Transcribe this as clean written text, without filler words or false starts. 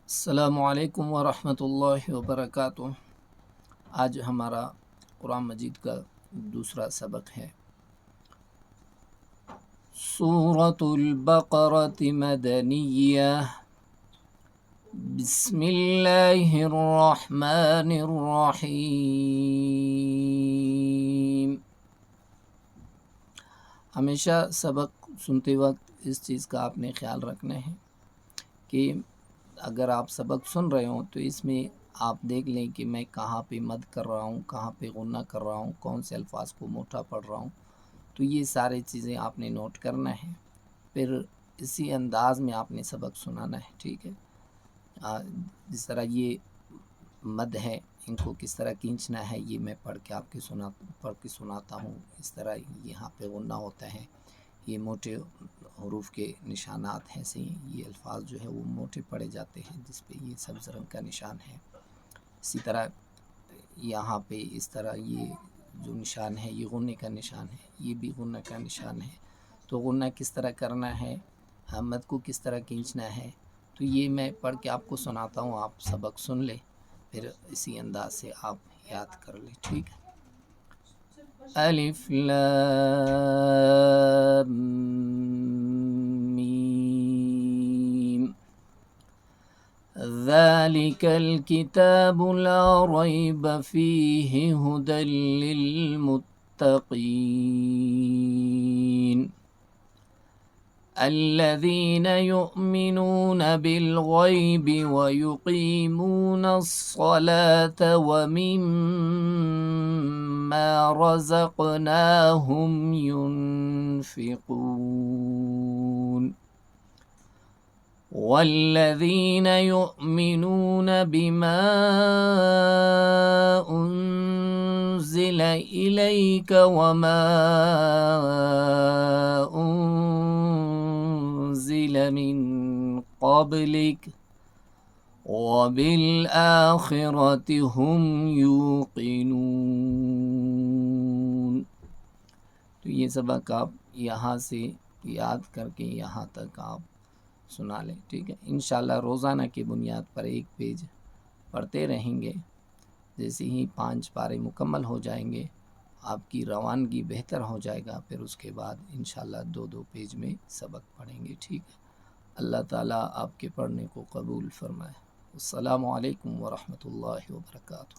السلام علیکم ورحمۃ اللہ وبرکاتہ۔ آج ہمارا قرآن مجید کا دوسرا سبق ہے۔ سورۃ البقرۃ مدنیہ۔ بسم اللہ الرحمن الرحیم۔ ہمیشہ سبق سنتے وقت اس چیز کا آپ نے خیال رکھنا ہے کہ اگر آپ سبق سن رہے ہوں تو اس میں آپ دیکھ لیں کہ میں کہاں پہ مد کر رہا ہوں، کہاں پہ غنہ کر رہا ہوں، کون سے الفاظ کو موٹا پڑھ رہا ہوں، تو یہ سارے چیزیں آپ نے نوٹ کرنا ہے، پھر اسی انداز میں آپ نے سبق سنانا ہے، ٹھیک ہے۔ جس طرح یہ مد ہے، ان کو کس طرح کھینچنا ہے یہ میں پڑھ کے سناتا ہوں۔ اس طرح یہاں پہ غنہ ہوتا ہے، یہ موٹے حروف کے نشانات ہیں، یہ الفاظ جو ہے وہ موٹے پڑے جاتے ہیں، جس پہ یہ سبز رنگ کا نشان ہے۔ اسی طرح یہاں پہ اس طرح یہ جو نشان ہے یہ غنہ کا نشان ہے، یہ بھی غنہ کا نشان ہے۔ تو غنہ کس طرح کرنا ہے، مد کو کس طرح کھینچنا ہے، تو یہ میں پڑھ کے آپ کو سناتا ہوں، آپ سبق سن لیں، پھر اسی انداز سے آپ یاد کر لیں، ٹھیک ہے۔ الف لام میم ذلك الكتاب لا ريب فيه هدى للمتقين الذين يؤمنون بالغيب ويقيمون الصلاة ومما رزقناهم ينفقون والذين يؤمنون بما أنزل إليك وما أنزل من قبلك وبالآخرة هم يوقنون۔ تو یہ سبق آپ یہاں سے یاد کر کے یہاں تک آپ سنا لیں، ٹھیک ہے۔ انشاءاللہ روزانہ کی بنیاد پر ایک پیج پڑھتے رہیں گے، جیسے ہی 5 پارے مکمل ہو جائیں گے آپ کی روانگی بہتر ہو جائے گا، پھر اس کے بعد انشاءاللہ 2 پیج میں سبق پڑھیں گے، ٹھیک ہے۔ اللہ تعالیٰ آپ کے پڑھنے کو قبول فرمائے۔ السلام علیکم ورحمۃ اللہ وبرکاتہ۔